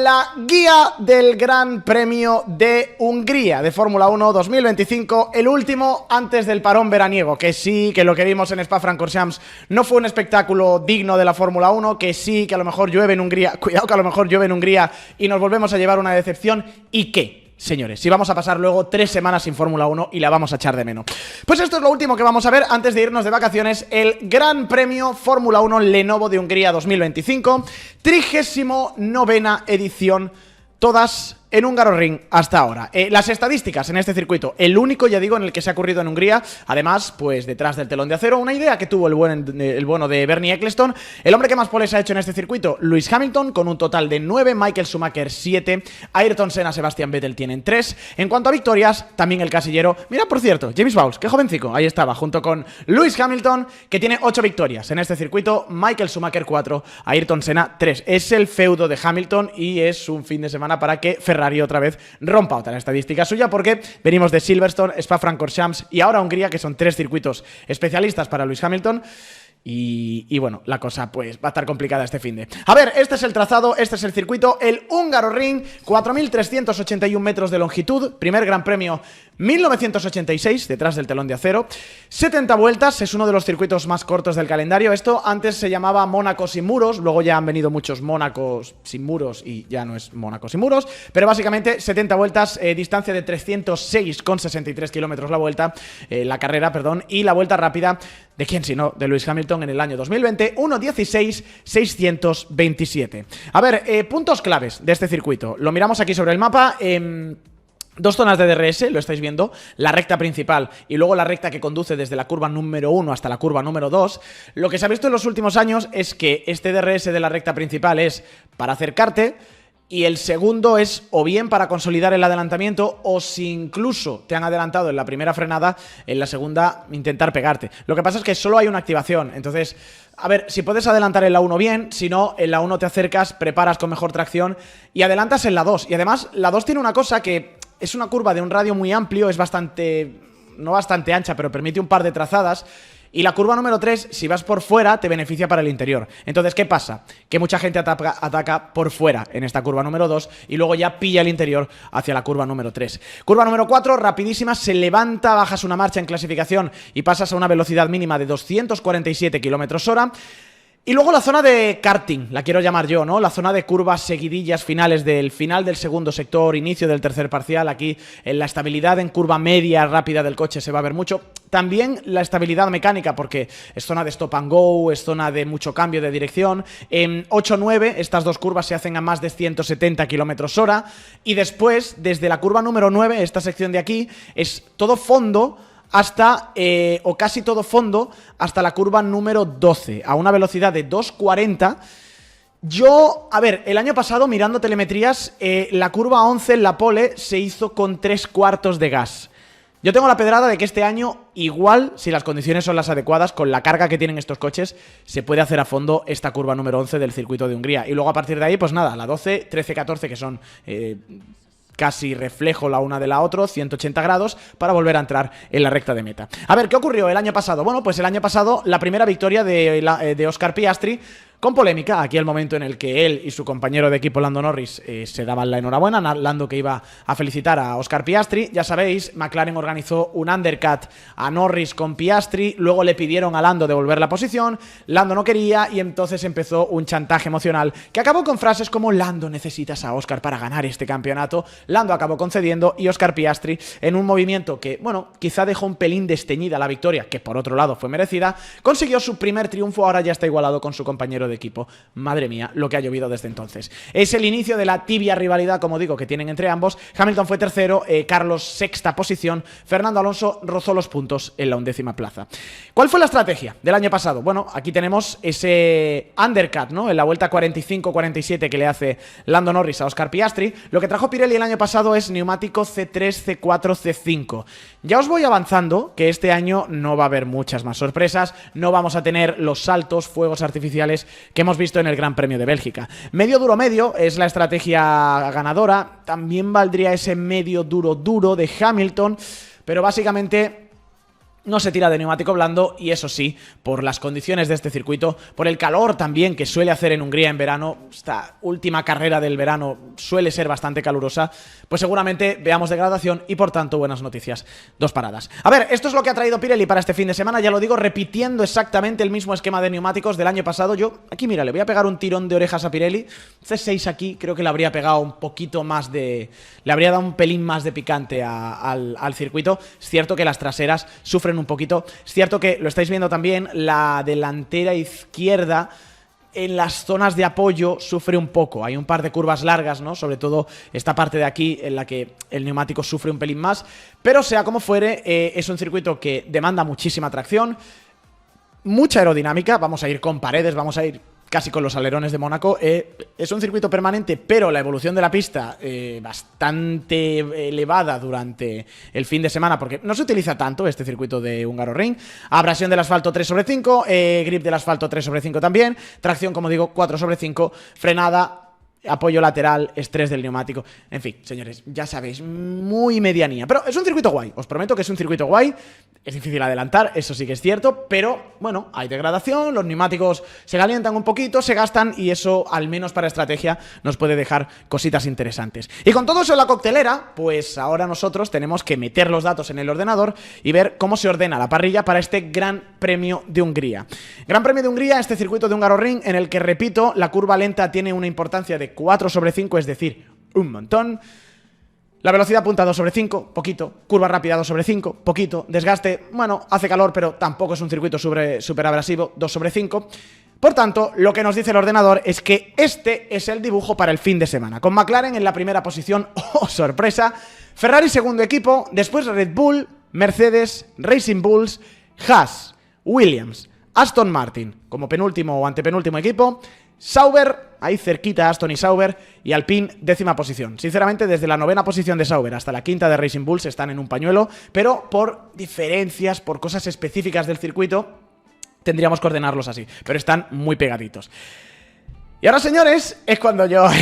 la guía del Gran Premio de Hungría de Fórmula 1 2025, el último antes del parón veraniego, que sí, que lo que vimos en Spa-Francorchamps no fue un espectáculo digno de la Fórmula 1, que sí, que a lo mejor llueve en Hungría, cuidado que a lo mejor llueve en Hungría y nos volvemos a llevar una decepción, y que, señores, si vamos a pasar luego 3 semanas sin Fórmula 1 y la vamos a echar de menos. Pues esto es lo último que vamos a ver antes de irnos de vacaciones, el Gran Premio Fórmula 1 Lenovo de Hungría 2025, 39ª edición, todas en Hungaroring hasta ahora. Las estadísticas en este circuito, el único, ya digo, en el que se ha corrido en Hungría, además, pues detrás del telón de acero, una idea que tuvo el bueno de Bernie Ecclestone, el hombre que más poles ha hecho en este circuito, Lewis Hamilton, con un total de 9, Michael Schumacher 7, Ayrton Senna, Sebastian Vettel tienen 3, en cuanto a victorias, también el casillero, mira, por cierto, James Bowles, qué jovencico, ahí estaba, junto con Lewis Hamilton, que tiene 8 victorias en este circuito, Michael Schumacher 4, Ayrton Senna 3, es el feudo de Hamilton y es un fin de semana para que Ferrari otra vez rompa otra estadística suya, porque venimos de Silverstone, Spa-Francorchamps y ahora Hungría, que son 3 circuitos especialistas para Lewis Hamilton. Y bueno, la cosa pues va a estar complicada este finde. A ver, este es el trazado, este es el circuito, el Hungaroring, 4.381 metros de longitud, primer Gran Premio 1986, detrás del telón de acero, 70 vueltas, es uno de los circuitos más cortos del calendario. Esto antes se llamaba Mónaco sin muros, luego ya han venido muchos Mónacos sin muros y ya no es Mónaco sin muros, pero básicamente 70 vueltas, distancia de 306,63 kilómetros la vuelta, la carrera, perdón, y la vuelta rápida, ¿de quién si no? De Lewis Hamilton en el año 2020, 1.16.627. A ver, puntos claves de este circuito. Lo miramos aquí sobre el mapa. 2 zonas de DRS, lo estáis viendo, la recta principal y luego la recta que conduce desde la curva número 1 hasta la curva número 2. Lo que se ha visto en los últimos años es que este DRS de la recta principal es para acercarte, y el segundo es o bien para consolidar el adelantamiento, o si incluso te han adelantado en la primera frenada, en la segunda intentar pegarte. Lo que pasa es que solo hay una activación, entonces, a ver, si puedes adelantar en la 1 bien, si no, en la 1 te acercas, preparas con mejor tracción y adelantas en la 2. Y además, la 2 tiene una cosa que es una curva de un radio muy amplio, es bastante, no bastante ancha, pero permite un par de trazadas. Y la curva número 3, si vas por fuera, te beneficia para el interior. Entonces, ¿qué pasa? Que mucha gente ataca por fuera en esta curva número 2 y luego ya pilla el interior hacia la curva número 3. Curva número 4, rapidísima, se levanta, bajas una marcha en clasificación y pasas a una velocidad mínima de 247 km/h. Y luego la zona de karting, la quiero llamar yo, ¿no? La zona de curvas seguidillas finales del final del segundo sector, inicio del tercer parcial. Aquí en la estabilidad en curva media rápida del coche se va a ver mucho. También la estabilidad mecánica, porque es zona de stop and go, es zona de mucho cambio de dirección. En 8-9, estas 2 curvas se hacen a más de 170 km/h. Y después, desde la curva número 9, esta sección de aquí, es todo fondo hasta, o casi todo fondo, hasta la curva número 12, a una velocidad de 2,40. Yo, a ver, el año pasado, mirando telemetrías, la curva 11 en la pole se hizo con 3/4 de gas. Yo tengo la pedrada de que este año, igual, si las condiciones son las adecuadas, con la carga que tienen estos coches, se puede hacer a fondo esta curva número 11 del circuito de Hungría. Y luego a partir de ahí, pues nada, la 12, 13, 14, que son casi reflejo la una de la otra, 180 grados, para volver a entrar en la recta de meta. A ver, ¿qué ocurrió el año pasado? Bueno, pues el año pasado la primera victoria de Oscar Piastri, con polémica, aquí el momento en el que él y su compañero de equipo Lando Norris se daban la enhorabuena, Lando que iba a felicitar a Oscar Piastri. Ya sabéis, McLaren organizó un undercut a Norris con Piastri, luego le pidieron a Lando devolver la posición, Lando no quería y entonces empezó un chantaje emocional que acabó con frases como: Lando, necesitas a Oscar para ganar este campeonato. Lando acabó concediendo y Oscar Piastri, en un movimiento que, bueno, quizá dejó un pelín desteñida la victoria, que por otro lado fue merecida, consiguió su primer triunfo. Ahora ya está igualado con su compañero de equipo. Madre mía, lo que ha llovido desde entonces. Es el inicio de la tibia rivalidad, como digo, que tienen entre ambos. Hamilton fue tercero, Carlos sexta posición, Fernando Alonso rozó los puntos en la 11ª plaza. ¿Cuál fue la estrategia del año pasado? Bueno, aquí tenemos ese undercut, ¿no? En la vuelta 45-47 que le hace Lando Norris a Oscar Piastri. Lo que trajo Pirelli el año pasado es neumático C3, C4, C5. Ya os voy avanzando que este año no va a haber muchas más sorpresas, no vamos a tener los saltos, fuegos artificiales que hemos visto en el Gran Premio de Bélgica. Medio duro medio es la estrategia ganadora, también valdría ese medio duro duro de Hamilton, pero básicamente no se tira de neumático blando y eso sí, por las condiciones de este circuito, por el calor también que suele hacer en Hungría en verano, esta última carrera del verano suele ser bastante calurosa, pues seguramente veamos degradación y por tanto buenas noticias. 2 paradas. A ver, esto es lo que ha traído Pirelli para este fin de semana, ya lo digo, repitiendo exactamente el mismo esquema de neumáticos del año pasado. Yo, aquí mira, le voy a pegar un tirón de orejas a Pirelli. C6 aquí, creo que le habría pegado un poquito más de... le habría dado un pelín más de picante al circuito. Es cierto que las traseras sufren un poquito. Es cierto que, lo estáis viendo también, la delantera izquierda en las zonas de apoyo sufre un poco. Hay un par de curvas largas, ¿no? Sobre todo esta parte de aquí en la que el neumático sufre un pelín más. Pero sea como fuere, es un circuito que demanda muchísima tracción, mucha aerodinámica. Vamos a ir con paredes, vamos a ir casi con los alerones de Mónaco. Es un circuito permanente, pero la evolución de la pista bastante elevada durante el fin de semana, porque no se utiliza tanto este circuito de Hungaroring. Abrasión del asfalto 3/5, grip del asfalto 3/5 también, tracción, como digo, 4/5, frenada, apoyo lateral, estrés del neumático. En fin, señores, ya sabéis, muy medianía. Pero es un circuito guay, os prometo que es un circuito guay. Es difícil adelantar, eso sí que es cierto, pero bueno, hay degradación, los neumáticos se calientan un poquito, se gastan y eso, al menos para estrategia, nos puede dejar cositas interesantes. Y con todo eso en la coctelera, pues ahora nosotros tenemos que meter los datos en el ordenador y ver cómo se ordena la parrilla para este Gran Premio de Hungría. Gran Premio de Hungría, este circuito de Hungaroring, en el que, repito, la curva lenta tiene una importancia de 4/5, es decir, un montón. La velocidad punta 2/5, poquito. Curva rápida 2/5, poquito. Desgaste, bueno, hace calor, pero tampoco es un circuito súper abrasivo, 2/5. Por tanto, lo que nos dice el ordenador es que este es el dibujo para el fin de semana. Con McLaren en la primera posición, ¡oh, sorpresa! Ferrari segundo equipo, después Red Bull, Mercedes, Racing Bulls, Haas, Williams, Aston Martin como penúltimo o antepenúltimo equipo, Sauber, ahí cerquita Aston y Sauber, y Alpine, 10ª posición. Sinceramente, desde la 9ª posición de Sauber hasta la 5ª de Racing Bulls están en un pañuelo, pero por diferencias, por cosas específicas del circuito, tendríamos que ordenarlos así, pero están muy pegaditos. Y ahora, señores, es cuando yo... ahora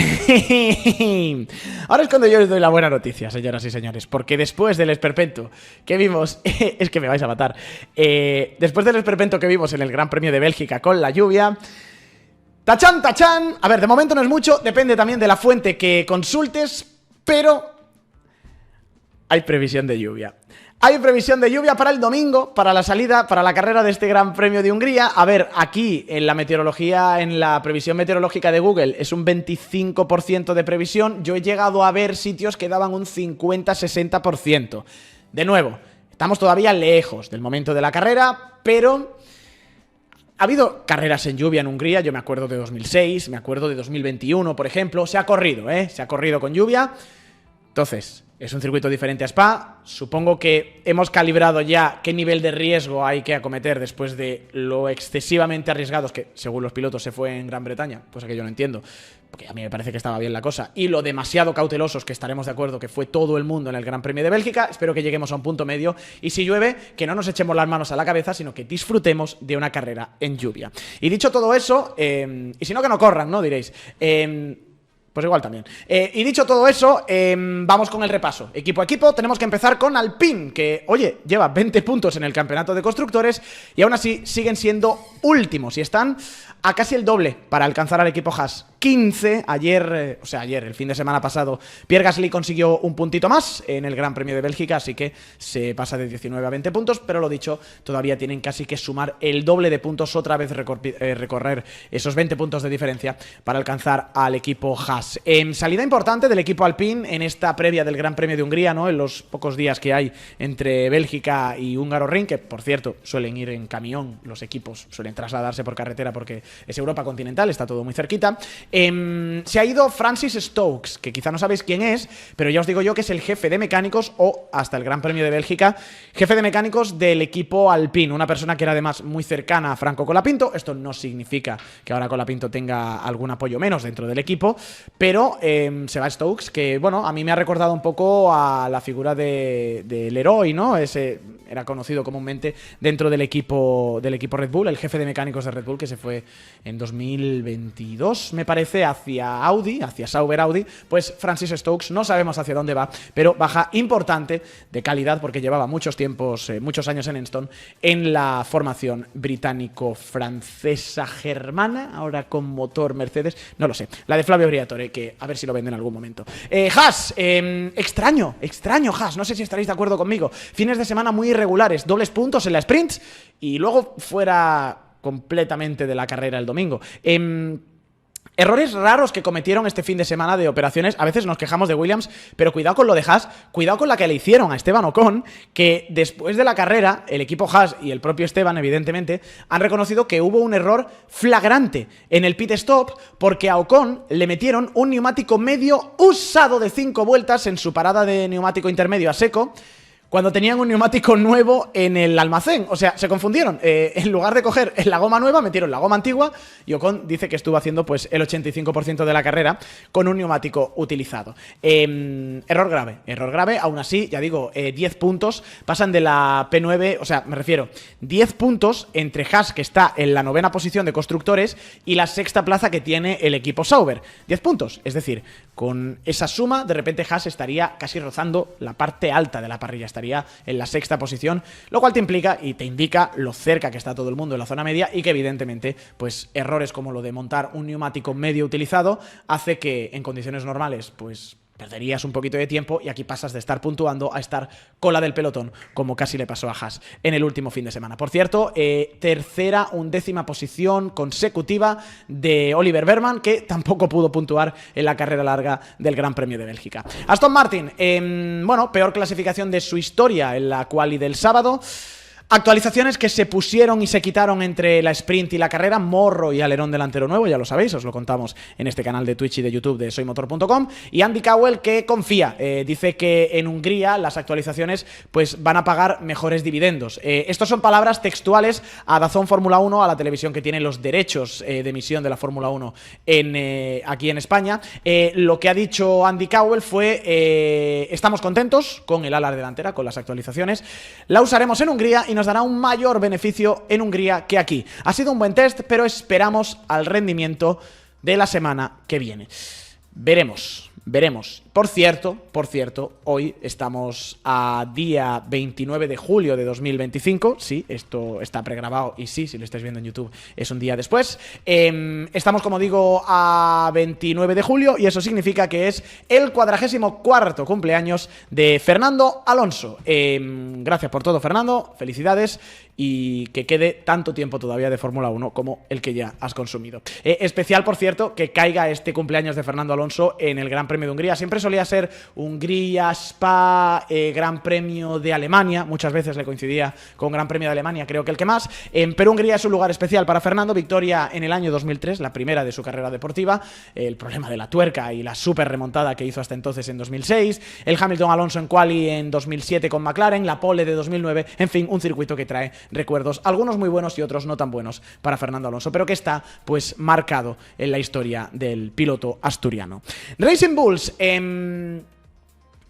es cuando yo les doy la buena noticia, señoras y señores, porque después del esperpento que vimos... es que me vais a matar. Después del esperpento que vimos en el Gran Premio de Bélgica con la lluvia... ¡Tachán, tachán! A ver, de momento no es mucho, depende también de la fuente que consultes, pero hay previsión de lluvia. Hay previsión de lluvia para el domingo, para la salida, para la carrera de este Gran Premio de Hungría. A ver, aquí en la meteorología, en la previsión meteorológica de Google, es un 25% de previsión. Yo he llegado a ver sitios que daban un 50-60%. De nuevo, estamos todavía lejos del momento de la carrera, pero... ha habido carreras en lluvia en Hungría, yo me acuerdo de 2006, me acuerdo de 2021, por ejemplo. Se ha corrido, se ha corrido con lluvia. Entonces, es un circuito diferente a Spa. Supongo que hemos calibrado ya qué nivel de riesgo hay que acometer después de lo excesivamente arriesgados que, según los pilotos, se fue en Gran Bretaña. Pues que yo no entiendo, porque a mí me parece que estaba bien la cosa. Y lo demasiado cautelosos que estaremos de acuerdo que fue todo el mundo en el Gran Premio de Bélgica. Espero que lleguemos a un punto medio. Y si llueve, que no nos echemos las manos a la cabeza, sino que disfrutemos de una carrera en lluvia. Y dicho todo eso, y si no, que no corran, ¿no? Diréis. Pues igual también. Y dicho todo eso, vamos con el repaso. Equipo a equipo, tenemos que empezar con Alpine, que, oye, lleva 20 puntos en el campeonato de constructores y aún así siguen siendo últimos y están a casi el doble para alcanzar al equipo Haas. 15, ayer, el fin de semana pasado, Pierre Gasly consiguió un puntito más en el Gran Premio de Bélgica, así que se pasa de 19 a 20 puntos, pero lo dicho, todavía tienen casi que sumar el doble de puntos, otra vez recorrer esos 20 puntos de diferencia para alcanzar al equipo Haas. Salida importante del equipo Alpine en esta previa del Gran Premio de Hungría, ¿no? En los pocos días que hay entre Bélgica y Hungaroring, que por cierto suelen ir en camión, los equipos suelen trasladarse por carretera porque es Europa continental, está todo muy cerquita. Se ha ido Francis Stokes, que quizá no sabéis quién es, pero ya os digo yo que es el jefe de mecánicos, o hasta el Gran Premio de Bélgica, jefe de mecánicos del equipo Alpine, una persona que era además muy cercana a Franco Colapinto. Esto no significa que ahora Colapinto tenga algún apoyo menos dentro del equipo, pero se va Stokes, que bueno, a mí me ha recordado un poco a la figura de Leroy, ¿no? Ese era conocido comúnmente dentro del equipo Red Bull, el jefe de mecánicos de Red Bull, que se fue en 2022, me parece, parece, hacia Audi, hacia Sauber Audi, pues Francis Stokes no sabemos hacia dónde va, pero baja importante de calidad porque llevaba muchos años en Enstone en la formación británico-francesa germana, ahora con motor Mercedes, no lo sé, la de Flavio Briatore, que a ver si lo vende en algún momento. Haas, extraño Haas, no sé si estaréis de acuerdo conmigo, fines de semana muy irregulares, dobles puntos en la sprint y luego fuera completamente de la carrera el domingo. Errores raros que cometieron este fin de semana de operaciones. A veces nos quejamos de Williams, pero cuidado con lo de Haas, cuidado con la que le hicieron a Esteban Ocon, que después de la carrera, el equipo Haas y el propio Esteban, evidentemente, han reconocido que hubo un error flagrante en el pit stop, porque a Ocon le metieron un neumático medio usado de 5 vueltas en su parada de neumático intermedio a seco, cuando tenían un neumático nuevo en el almacén. O sea, se confundieron. En lugar de coger la goma nueva, metieron la goma antigua y Ocon dice que estuvo haciendo pues el 85% de la carrera con un neumático utilizado. Error grave. Aún así, ya digo, 10 puntos pasan de la P9, o sea, me refiero, 10 puntos entre Haas, que está en la 9ª posición de constructores, y la 6ª plaza que tiene el equipo Sauber. 10 puntos, es decir, con esa suma, de repente Haas estaría casi rozando la parte alta de la parrilla, estaría en la 6ª posición, lo cual te implica y te indica lo cerca que está todo el mundo en la zona media y que evidentemente pues errores como lo de montar un neumático medio utilizado hace que en condiciones normales pues perderías un poquito de tiempo y aquí pasas de estar puntuando a estar cola del pelotón, como casi le pasó a Haas en el último fin de semana. Por cierto, tercera, 11ª posición consecutiva de Oliver Behrman, que tampoco pudo puntuar en la carrera larga del Gran Premio de Bélgica. Aston Martin, bueno, peor clasificación de su historia en la quali del sábado. Actualizaciones que se pusieron y se quitaron entre la sprint y la carrera, morro y alerón delantero nuevo, ya lo sabéis, os lo contamos en este canal de Twitch y de YouTube de soymotor.com, y Andy Cowell que confía, dice que en Hungría las actualizaciones pues van a pagar mejores dividendos. Estos son palabras textuales a DAZN Fórmula 1, a la televisión que tiene los derechos de emisión de la Fórmula 1 aquí en España. Lo que ha dicho Andy Cowell fue, estamos contentos con el ala delantera, con las actualizaciones, la usaremos en Hungría y nos dará un mayor beneficio en Hungría que aquí. Ha sido un buen test, pero esperamos al rendimiento de la semana que viene. Veremos. Por cierto, hoy estamos a día 29 de julio de 2025. Sí, esto está pregrabado y sí, si lo estáis viendo en YouTube es un día después. Estamos, como digo, a 29 de julio y eso significa que es el 44º cumpleaños de Fernando Alonso. Gracias por todo, Fernando. Felicidades y que quede tanto tiempo todavía de Fórmula 1 como el que ya has consumido. Especial, por cierto, que caiga este cumpleaños de Fernando Alonso en el Gran Premio de Hungría. Siempre solía ser Hungría, Spa, Gran Premio de Alemania. Muchas veces le coincidía con Gran Premio de Alemania, creo que el que más. Pero Hungría es un lugar especial para Fernando. Victoria en el año 2003, la primera de su carrera deportiva. El problema de la tuerca y la súper remontada que hizo hasta entonces en 2006. El Hamilton-Alonso en quali en 2007 con McLaren. La pole de 2009. En fin, un circuito que trae recuerdos, algunos muy buenos y otros no tan buenos para Fernando Alonso, pero que está pues marcado en la historia del piloto asturiano. Racing Bulls,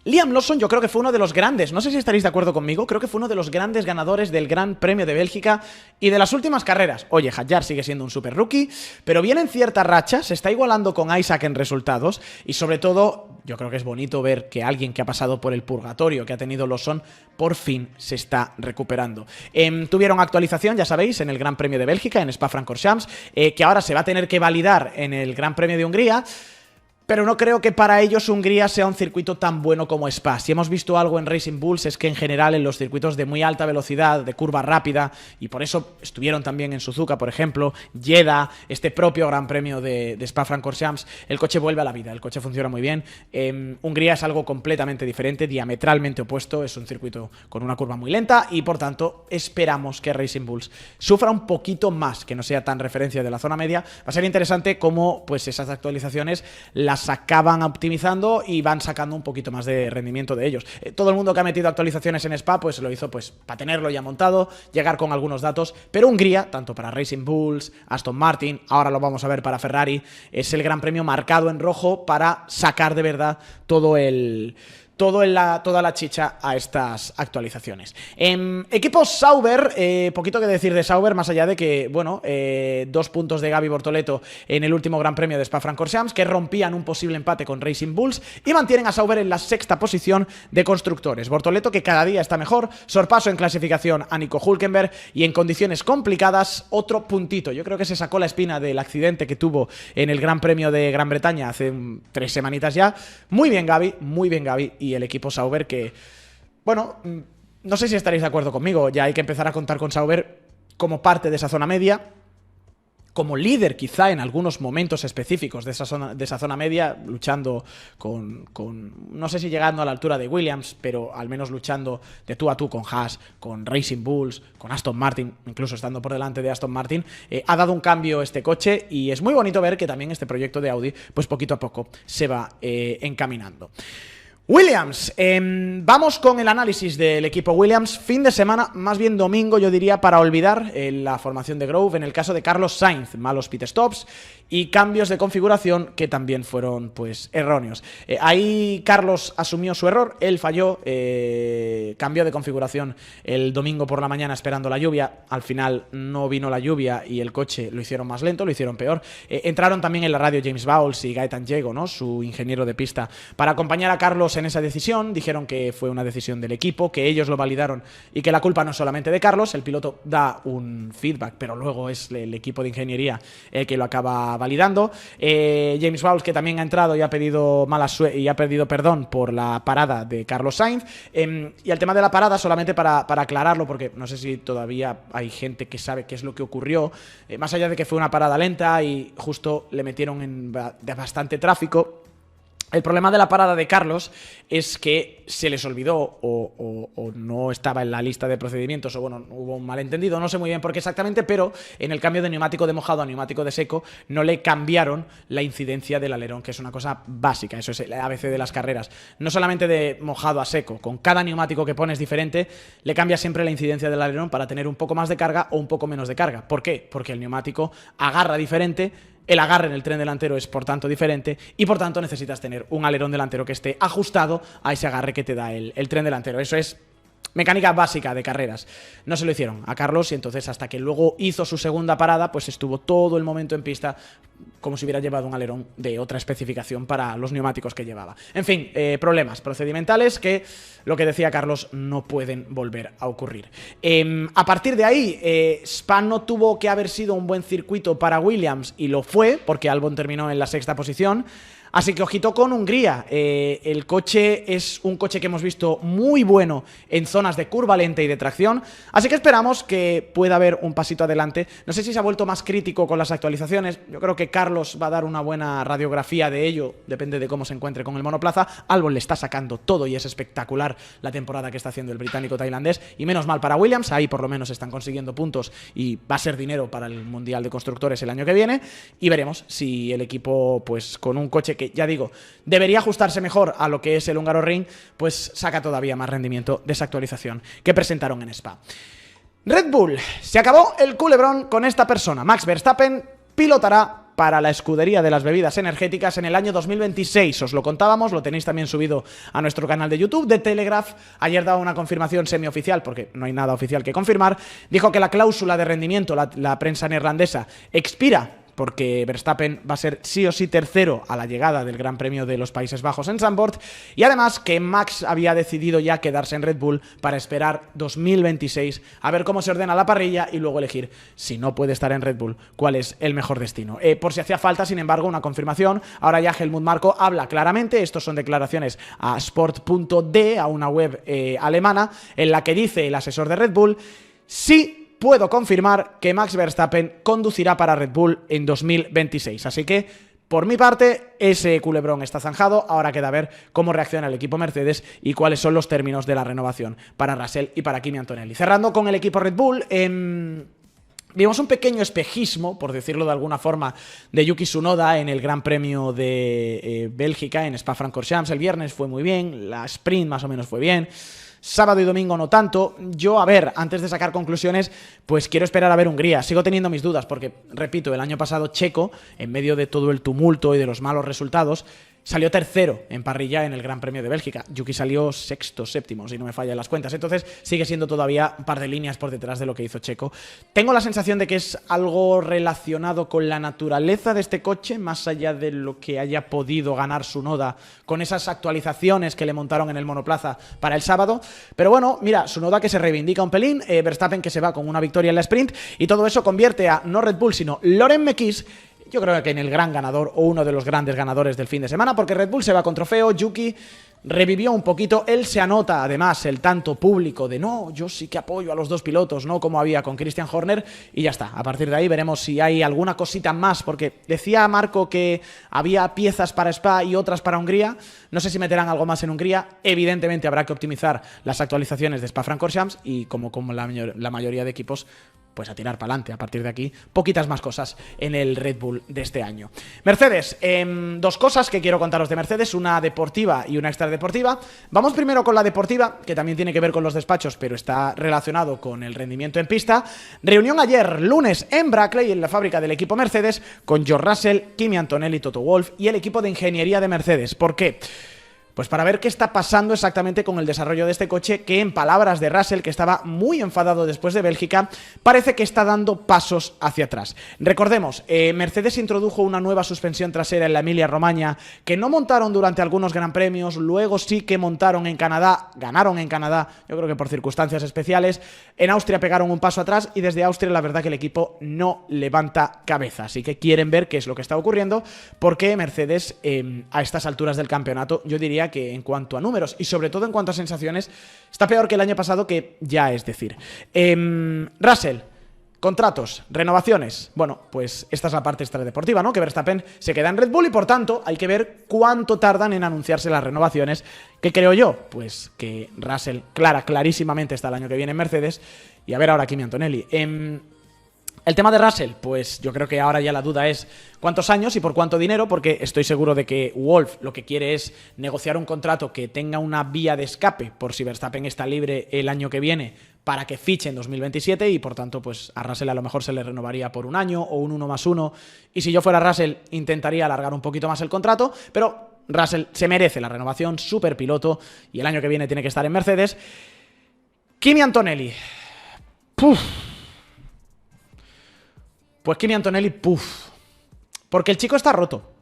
Liam Lawson yo creo que fue uno de los grandes, no sé si estaréis de acuerdo conmigo, creo que fue uno de los grandes ganadores del Gran Premio de Bélgica y de las últimas carreras. Oye, Hadjar sigue siendo un super rookie, pero viene en cierta racha, se está igualando con Isaac en resultados y sobre todo, yo creo que es bonito ver que alguien que ha pasado por el purgatorio que ha tenido Lawson, por fin se está recuperando. Tuvieron actualización, ya sabéis, en el Gran Premio de Bélgica, en Spa-Francorchamps, que ahora se va a tener que validar en el Gran Premio de Hungría. Pero no creo que para ellos Hungría sea un circuito tan bueno como Spa. Si hemos visto algo en Racing Bulls es que en general en los circuitos de muy alta velocidad, de curva rápida, y por eso estuvieron también en Suzuka, por ejemplo, Jeddah, este propio Gran Premio de Spa-Francorchamps, el coche vuelve a la vida, el coche funciona muy bien. Hungría es algo completamente diferente, diametralmente opuesto, es un circuito con una curva muy lenta y por tanto esperamos que Racing Bulls sufra un poquito más, que no sea tan referencia de la zona media. Va a ser interesante cómo pues esas actualizaciones las acaban optimizando y van sacando un poquito más de rendimiento de ellos. Todo el mundo que ha metido actualizaciones en Spa pues lo hizo pues para tenerlo ya montado, llegar con algunos datos, pero Hungría, tanto para Racing Bulls, Aston Martin, ahora lo vamos a ver para Ferrari, es el Gran Premio marcado en rojo para sacar de verdad todo el toda la chicha a estas actualizaciones. Equipo Sauber, poquito que decir de Sauber, más allá de que, bueno, 2 puntos de Gaby Bortoleto en el último Gran Premio de Spa-Francorchamps, que rompían un posible empate con Racing Bulls y mantienen a Sauber en la 6ª posición de constructores. Bortoleto, que cada día está mejor, sorpaso en clasificación a Nico Hülkenberg y en condiciones complicadas, otro puntito. Yo creo que se sacó la espina del accidente que tuvo en el Gran Premio de Gran Bretaña hace 3 semanitas ya. Muy bien Gaby, y el equipo Sauber que, bueno, no sé si estaréis de acuerdo conmigo, ya hay que empezar a contar con Sauber como parte de esa zona media, como líder quizá en algunos momentos específicos de esa zona media, luchando con, no sé si llegando a la altura de Williams, pero al menos luchando de tú a tú con Haas, con Racing Bulls, con Aston Martin, incluso estando por delante de Aston Martin. Ha dado un cambio este coche y es muy bonito ver que también este proyecto de Audi, pues poquito a poco se va encaminando. Williams, vamos con el análisis del equipo Williams. Fin de semana, más bien domingo yo diría, para olvidar la formación de Grove en el caso de Carlos Sainz, malos pit stops y cambios de configuración que también fueron pues erróneos. Ahí Carlos asumió su error, él falló, cambió de configuración el domingo por la mañana esperando la lluvia, al final no vino la lluvia y el coche lo hicieron más lento, lo hicieron peor. Entraron también en la radio James Bowles y Gaetan Diego, ¿no?, su ingeniero de pista, para acompañar a Carlos en esa decisión. Dijeron que fue una decisión del equipo, que ellos lo validaron y que la culpa no es solamente de Carlos. El piloto da un feedback, pero luego es el equipo de ingeniería el que lo acaba validando. James Bowles, que también ha entrado y ha pedido perdón por la parada de Carlos Sainz. Y el tema de la parada, solamente para aclararlo, porque no sé si todavía hay gente que sabe qué es lo que ocurrió, más allá de que fue una parada lenta y justo le metieron de bastante tráfico. El problema de la parada de Carlos es que se les olvidó o no estaba en la lista de procedimientos, o bueno, hubo un malentendido, no sé muy bien por qué exactamente, pero en el cambio de neumático de mojado a neumático de seco no le cambiaron la incidencia del alerón, que es una cosa básica, eso es el ABC de las carreras. No solamente de mojado a seco, con cada neumático que pones diferente, le cambia siempre la incidencia del alerón para tener un poco más de carga o un poco menos de carga. ¿Por qué? Porque el neumático agarra diferente. El agarre en el tren delantero es por tanto diferente y por tanto necesitas tener un alerón delantero que esté ajustado a ese agarre que te da el tren delantero. Eso es mecánica básica de carreras. No se lo hicieron a Carlos y entonces hasta que luego hizo su segunda parada pues estuvo todo el momento en pista como si hubiera llevado un alerón de otra especificación para los neumáticos que llevaba. En fin, problemas procedimentales que, lo que decía Carlos, no pueden volver a ocurrir. A partir de ahí, Spa no tuvo que haber sido un buen circuito para Williams y lo fue, porque Albon terminó en la 6ª posición. Así que ojito con Hungría. El coche es un coche que hemos visto muy bueno en zonas de curva lenta y de tracción, así que esperamos que pueda haber un pasito adelante. No sé si se ha vuelto más crítico con las actualizaciones. Yo creo que Carlos va a dar una buena radiografía de ello, depende de cómo se encuentre con el monoplaza. Albon le está sacando todo y es espectacular la temporada que está haciendo el británico tailandés, y menos mal para Williams, ahí por lo menos están consiguiendo puntos y va a ser dinero para el Mundial de Constructores el año que viene, y veremos si el equipo, pues con un coche que, ya digo, debería ajustarse mejor a lo que es el húngaro Ring, pues saca todavía más rendimiento de esa actualización que presentaron en Spa. Red Bull, se acabó el culebrón con esta persona. Max Verstappen pilotará para la escudería de las bebidas energéticas en el año 2026. Os lo contábamos, lo tenéis también subido a nuestro canal de YouTube de Telegraph. Ayer daba una confirmación semioficial, porque no hay nada oficial que confirmar. Dijo que la cláusula de rendimiento, la prensa neerlandesa, expira porque Verstappen va a ser sí o sí tercero a la llegada del Gran Premio de los Países Bajos en Zandvoort, y además que Max había decidido ya quedarse en Red Bull para esperar 2026 a ver cómo se ordena la parrilla y luego elegir, si no puede estar en Red Bull, cuál es el mejor destino. Por si hacía falta, sin embargo, una confirmación, ahora ya Helmut Marko habla claramente. Estos son declaraciones a Sport.de, a una web alemana, en la que dice el asesor de Red Bull: sí, puedo confirmar que Max Verstappen conducirá para Red Bull en 2026. Así que, por mi parte, ese culebrón está zanjado. Ahora queda ver cómo reacciona el equipo Mercedes y cuáles son los términos de la renovación para Russell y para Kimi Antonelli. Cerrando con el equipo Red Bull, vimos un pequeño espejismo, por decirlo de alguna forma, de Yuki Tsunoda en el Gran Premio de Bélgica, en Spa-Francorchamps. El viernes fue muy bien, la sprint más o menos fue bien. Sábado y domingo no tanto. Yo, a ver, antes de sacar conclusiones, pues quiero esperar a ver Hungría. Sigo teniendo mis dudas porque, repito, el año pasado Checo, en medio de todo el tumulto y de los malos resultados, salió tercero en parrilla en el Gran Premio de Bélgica. Yuki salió sexto, séptimo, si no me fallan las cuentas. Entonces sigue siendo todavía un par de líneas por detrás de lo que hizo Checo. Tengo la sensación de que es algo relacionado con la naturaleza de este coche, más allá de lo que haya podido ganar Tsunoda con esas actualizaciones que le montaron en el monoplaza para el sábado. Pero bueno, mira, Tsunoda que se reivindica un pelín, Verstappen que se va con una victoria en la sprint, y todo eso convierte a no Red Bull, sino Loren Mekies, yo creo que en el gran ganador o uno de los grandes ganadores del fin de semana, porque Red Bull se va con trofeo. Yuki revivió un poquito, él se anota además el tanto público de no, yo sí que apoyo a los dos pilotos, no como había con Christian Horner, y ya está. A partir de ahí veremos si hay alguna cosita más, porque decía Marco que había piezas para Spa y otras para Hungría. No sé si meterán algo más en Hungría. Evidentemente habrá que optimizar las actualizaciones de Spa-Francorchamps y como la mayoría de equipos, pues a tirar para adelante. A partir de aquí, poquitas más cosas en el Red Bull de este año. Mercedes, dos cosas que quiero contaros de Mercedes, una deportiva y una extradeportiva. Vamos primero con la deportiva, que también tiene que ver con los despachos, pero está relacionado con el rendimiento en pista. Reunión ayer, lunes, en Brackley, en la fábrica del equipo Mercedes, con George Russell, Kimi Antonelli, Toto Wolff y el equipo de ingeniería de Mercedes. ¿Por qué? Pues para ver qué está pasando exactamente con el desarrollo de este coche, que en palabras de Russell, que estaba muy enfadado después de Bélgica, parece que está dando pasos hacia atrás. Recordemos, Mercedes introdujo una nueva suspensión trasera en la Emilia-Romagna, que no montaron durante algunos gran premios, luego sí que montaron en Canadá, ganaron en Canadá, yo creo que por circunstancias especiales, en Austria pegaron un paso atrás y desde Austria la verdad que el equipo no levanta cabeza, así que quieren ver qué es lo que está ocurriendo, porque Mercedes a estas alturas del campeonato, yo diría que en cuanto a números y sobre todo en cuanto a sensaciones está peor que el año pasado, que ya es decir. Russell, contratos, renovaciones. Bueno, pues esta es la parte extradeportiva, ¿no? Que Verstappen se queda en Red Bull y por tanto hay que ver cuánto tardan en anunciarse las renovaciones. ¿Qué creo yo? Pues que Russell clarísimamente está el año que viene en Mercedes, y a ver ahora Kimi Antonelli. El tema de Russell, pues yo creo que ahora ya la duda es cuántos años y por cuánto dinero, porque estoy seguro de que Wolff lo que quiere es negociar un contrato que tenga una vía de escape por si Verstappen está libre el año que viene para que fiche en 2027, y por tanto pues a Russell a lo mejor se le renovaría por un año o un 1+1, y si yo fuera Russell intentaría alargar un poquito más el contrato, pero Russell se merece la renovación, súper piloto, y el año que viene tiene que estar en Mercedes. Kimi Antonelli. Pues Kimi Antonelli, porque el chico está roto.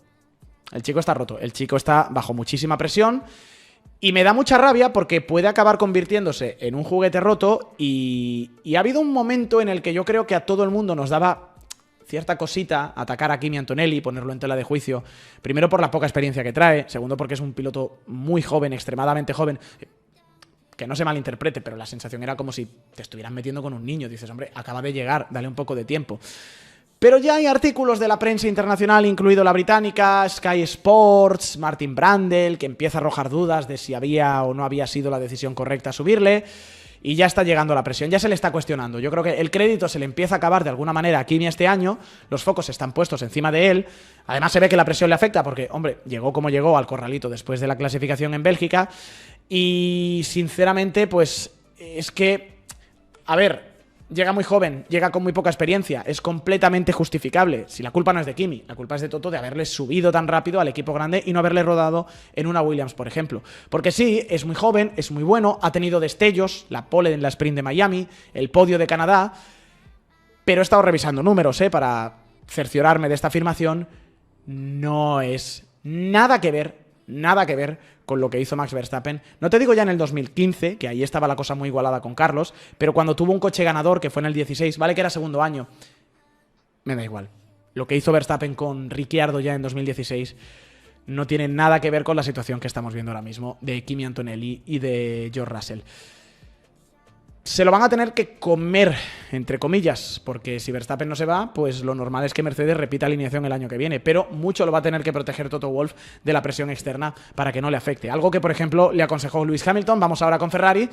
El chico está bajo muchísima presión y me da mucha rabia porque puede acabar convirtiéndose en un juguete roto, y ha habido un momento en el que yo creo que a todo el mundo nos daba cierta cosita atacar a Kimi Antonelli y ponerlo en tela de juicio. Primero por la poca experiencia que trae, segundo porque es un piloto muy joven, extremadamente joven. Que no se malinterprete, pero la sensación era como si te estuvieran metiendo con un niño. Dices, hombre, acaba de llegar, dale un poco de tiempo. Pero ya hay artículos de la prensa internacional, incluido la británica, Sky Sports, Martin Brundle, que empieza a arrojar dudas de si había o no había sido la decisión correcta subirle, y ya está llegando la presión, ya se le está cuestionando. Yo creo que el crédito se le empieza a acabar de alguna manera a Kimi este año, los focos están puestos encima de él, además se ve que la presión le afecta porque, hombre, llegó como llegó al corralito después de la clasificación en Bélgica, y sinceramente, pues es que, a ver, llega muy joven, llega con muy poca experiencia, es completamente justificable. Si la culpa no es de Kimi, la culpa es de Toto de haberle subido tan rápido al equipo grande y no haberle rodado en una Williams, por ejemplo. Porque sí, es muy joven, es muy bueno, ha tenido destellos, la pole en la sprint de Miami, el podio de Canadá, pero he estado revisando números, para cerciorarme de esta afirmación. No es nada que ver con lo que hizo Max Verstappen. No te digo ya en el 2015, que ahí estaba la cosa muy igualada con Carlos, pero cuando tuvo un coche ganador, que fue en el 16, vale que era segundo año, me da igual. Lo que hizo Verstappen con Ricciardo ya en 2016 no tiene nada que ver con la situación que estamos viendo ahora mismo de Kimi Antonelli y de George Russell. Se lo van a tener que comer, entre comillas, porque si Verstappen no se va, pues lo normal es que Mercedes repita alineación el año que viene, pero mucho lo va a tener que proteger Toto Wolff de la presión externa para que no le afecte. Algo que, por ejemplo, le aconsejó Lewis Hamilton. Vamos ahora con Ferrari.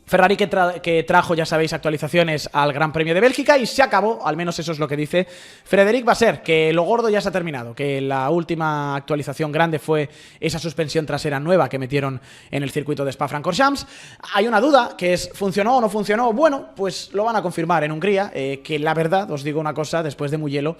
Ferrari que trajo, ya sabéis, actualizaciones al Gran Premio de Bélgica y se acabó, al menos eso es lo que dice Frédéric Vasseur, que lo gordo ya se ha terminado, que la última actualización grande fue esa suspensión trasera nueva que metieron en el circuito de Spa-Francorchamps. Hay una duda, que es, ¿funcionó o no funcionó? Bueno, pues lo van a confirmar en Hungría, que la verdad, os digo una cosa, después de Mugello,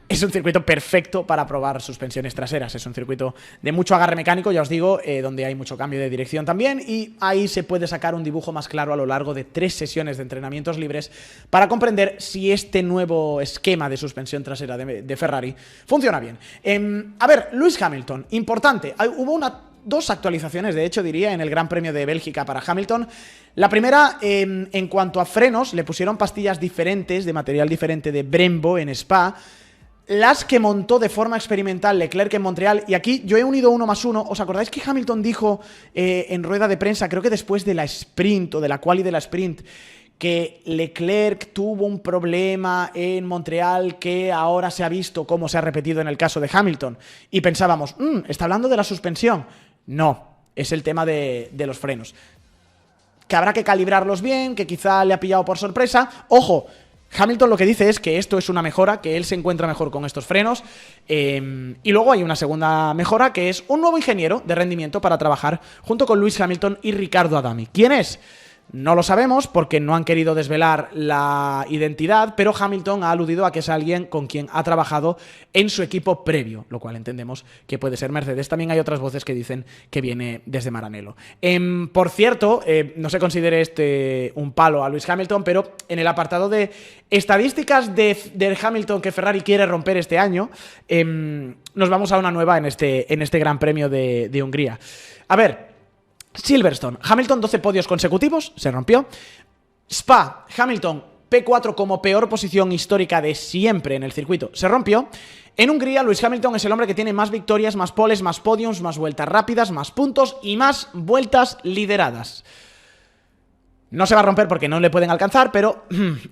es un circuito perfecto para probar suspensiones traseras. Es un circuito de mucho agarre mecánico, ya os digo, donde hay mucho cambio de dirección también, y ahí se puede sacar un dibujo más claro a lo largo de 3 sesiones de entrenamientos libres para comprender si este nuevo esquema de suspensión trasera de Ferrari funciona bien. A ver, Lewis Hamilton, importante, hubo dos actualizaciones, de hecho, diría, en el Gran Premio de Bélgica para Hamilton. La primera, en cuanto a frenos, le pusieron pastillas diferentes, de material diferente de Brembo en Spa, las que montó de forma experimental Leclerc en Montreal, y aquí yo he unido 1 más 1. ¿Os acordáis que Hamilton dijo en rueda de prensa, creo que después de la sprint o de la quali de la sprint, que Leclerc tuvo un problema en Montreal que ahora se ha visto cómo se ha repetido en el caso de Hamilton? Y pensábamos, ¿está hablando de la suspensión? No, es el tema de los frenos, que habrá que calibrarlos bien, que quizá le ha pillado por sorpresa. Ojo, Hamilton lo que dice es que esto es una mejora, que él se encuentra mejor con estos frenos, y luego hay una segunda mejora, que es un nuevo ingeniero de rendimiento para trabajar junto con Lewis Hamilton y Riccardo Adami. ¿Quién es? No lo sabemos porque no han querido desvelar la identidad, pero Hamilton ha aludido a que es alguien con quien ha trabajado en su equipo previo, lo cual entendemos que puede ser Mercedes. También hay otras voces que dicen que viene desde Maranello. Por cierto, no se considere este un palo a Lewis Hamilton, pero en el apartado de estadísticas de Hamilton que Ferrari quiere romper este año, nos vamos a una nueva en este Gran Premio de Hungría. A ver, Silverstone, Hamilton 12 podios consecutivos, se rompió. Spa, Hamilton P4 como peor posición histórica de siempre en el circuito, se rompió. En Hungría, Lewis Hamilton es el hombre que tiene más victorias, más poles, más podiums, más vueltas rápidas, más puntos y más vueltas lideradas. No se va a romper porque no le pueden alcanzar, pero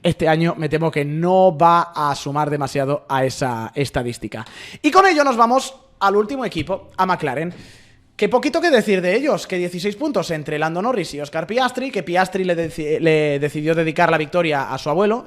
este año me temo que no va a sumar demasiado a esa estadística. Y con ello nos vamos al último equipo, a McLaren. Qué poquito que decir de ellos, que 16 puntos entre Lando Norris y Oscar Piastri, que Piastri le decidió dedicar la victoria a su abuelo.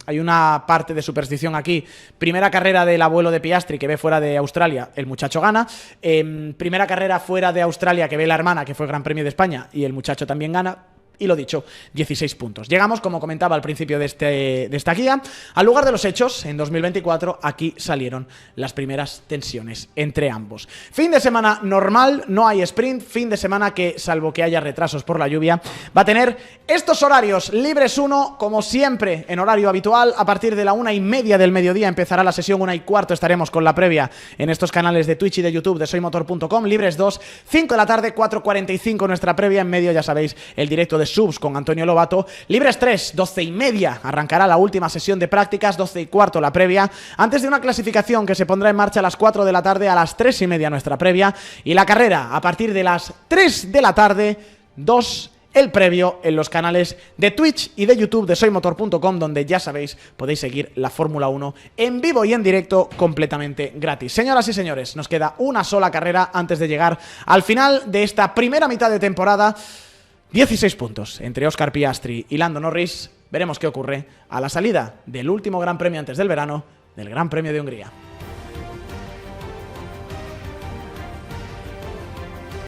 Hay una parte de superstición aquí. Primera carrera del abuelo de Piastri que ve fuera de Australia, el muchacho gana. Primera carrera fuera de Australia que ve la hermana, que fue el Gran Premio de España, y el muchacho también gana. Y lo dicho, 16 puntos. Llegamos, como comentaba al principio de esta guía, al lugar de los hechos. En 2024 aquí salieron las primeras tensiones entre ambos. Fin de semana normal, no hay sprint. Fin de semana que, salvo que haya retrasos por la lluvia, va a tener estos horarios. Libres 1, como siempre, en horario habitual. A partir de la 1:30 del mediodía empezará la sesión, 1:15 estaremos con la previa en estos canales de Twitch y de YouTube de soymotor.com. Libres 2, 5 de la tarde, 4:45 nuestra previa. En medio, ya sabéis, el directo de subs con Antonio Lobato. Libres 3, 12:30 arrancará la última sesión de prácticas, 12:15 la previa, antes de una clasificación que se pondrá en marcha a las 4 de la tarde, a las 3:30 nuestra previa, y la carrera a partir de las 3 de la tarde, 2 el previo en los canales de Twitch y de YouTube de soymotor.com, donde ya sabéis, podéis seguir la Fórmula 1 en vivo y en directo completamente gratis. Señoras y señores, nos queda una sola carrera antes de llegar al final de esta primera mitad de temporada. 16 puntos entre Oscar Piastri y Lando Norris. Veremos qué ocurre a la salida del último Gran Premio antes del verano, del Gran Premio de Hungría.